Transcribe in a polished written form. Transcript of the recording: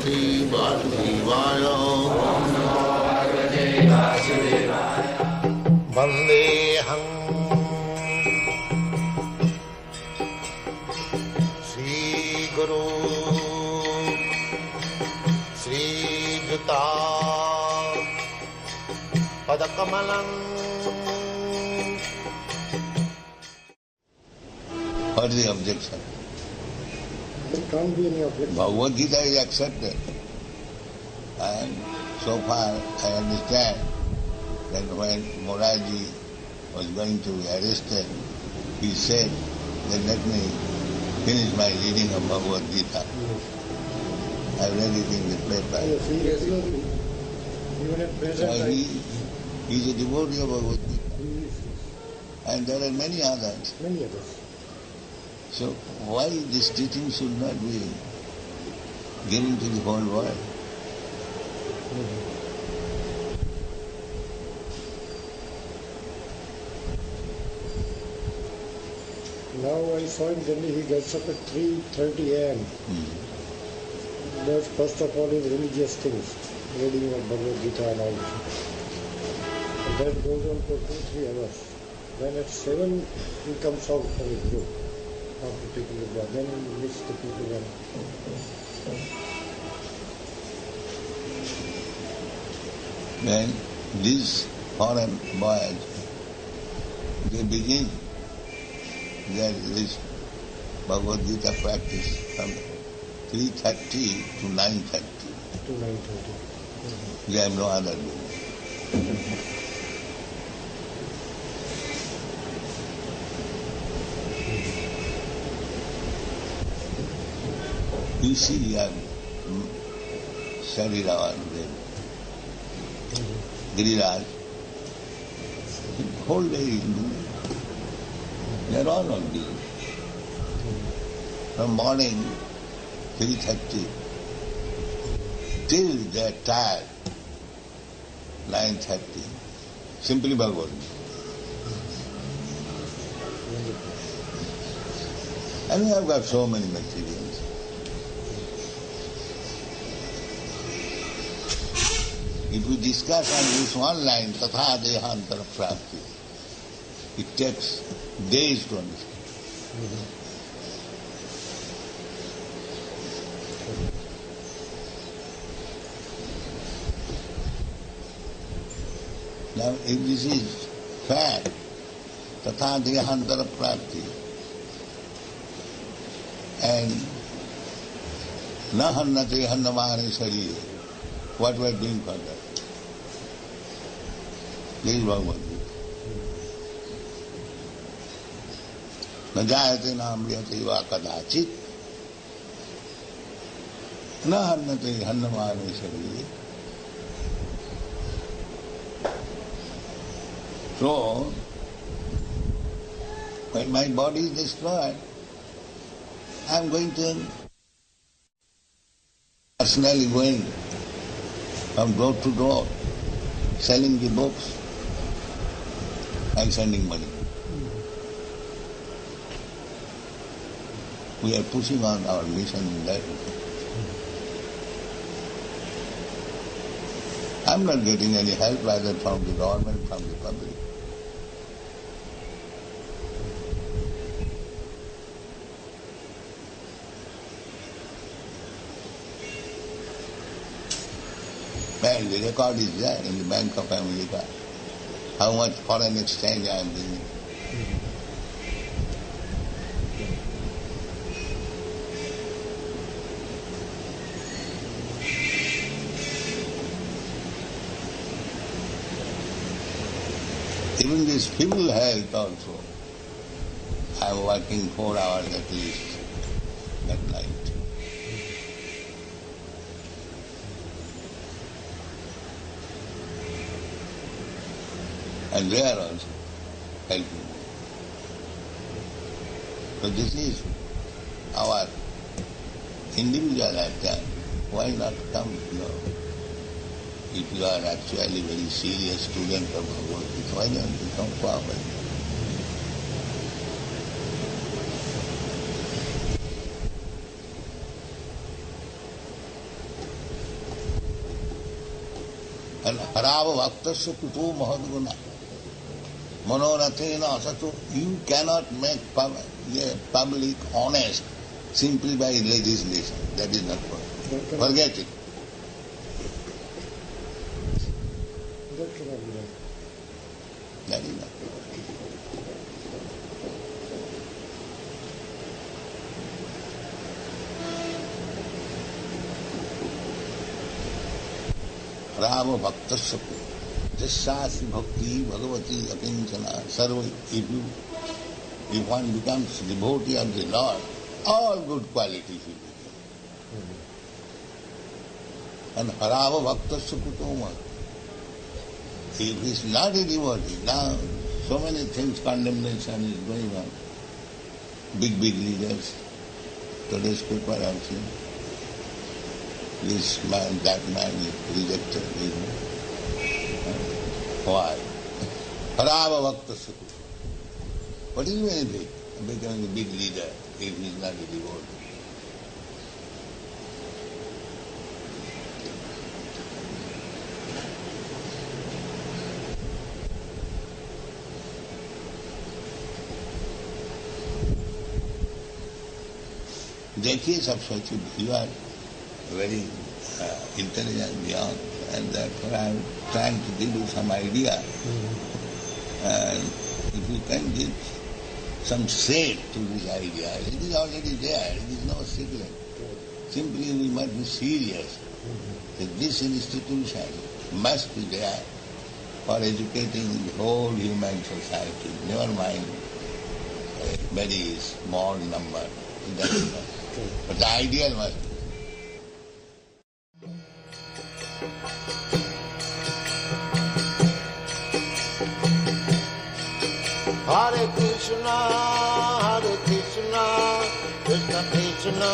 Shri Vasudevaya. Vandeham Shri Guru Shri Juta Padakamalam. What is the objection? There can't be any objection. Bhagavad Gita is accepted. And so far I understand that when Moraji was going to be arrested, he said that let me finish my reading of Bhagavad Gita. I read it in the paper. Yes, he regularly, even at present, So he is a devotee of Bhagavad Gita. Yes. And there are many others. Many others. So why this teaching should not be given to the whole world? Now I saw him generally he gets up at 3:30 a.m. Does first of all his religious things, reading of Bhagavad Gita and all. And that goes on for 2-3 hours. Then at 7 he comes out from his room after taking a bath. Then he meets the people and When these foreign boys, they begin this Bhagavad Gita practice from 3:30 to 9:30. to 9:30. They have no other business. You see, I studied our Giriraj. Whole day he do. They are all on duty. From morning 3:30 till they are tired 9:30. Simply Bhagavad Gita. And we have got so many materials. If we discuss on this one line, Tatha Dehantara Prapti, it takes days to understand. Now, if this is fact, Tatha Dehantara Prapti, and Nahannate Hannamane Sarire, what we are doing for that? This is Bhagavad Gita. न जायते न अमृयते वा कदाचित न हन्नते हन्नमाने शरीरे. So, when my body is destroyed, I am going to personally going from door to door, selling the books and sending money. We are pushing on our mission in that way. I am not getting any help either from the government, from the public. And the record is there in the Bank of America, how much foreign exchange I am doing. Even this feeble health also, I am working 4 hours at least at night. And they are also helping me. So this is our individual lifetime. Why not come here? If you are actually very serious student of Bhagavad Gita, why don't you come forward? And harava bhaktasya kuto mahadguna. Manorathena asato. You cannot make public honest simply by legislation. That is not possible. Forget it. That cannot be done. That is not. Rava bhaktasya kuto. Jasyasya bhakti bhagavati akinchana sarva. If one becomes devotee of the Lord, all good qualities will be there. And harava bhaktasya kutoma. If he is not a devotee, now so many things, condemnation is going on. Big leaders, today's paper I have seen. This man, that man is rejected. Why? Harava bhaktasya kutoma. What is the benefit of becoming a big leader if he is not a devotee? देखिए सब सोचिए, you are very intelligent, young, and therefore I am trying to give you some idea. And if you can give some shade to this idea, it is already there, it is no secret. Simply we must be serious that this institution must be there for educating the whole human society, never mind a very small number. But the ideal must be. Hare Krishna, Krishna Krishna,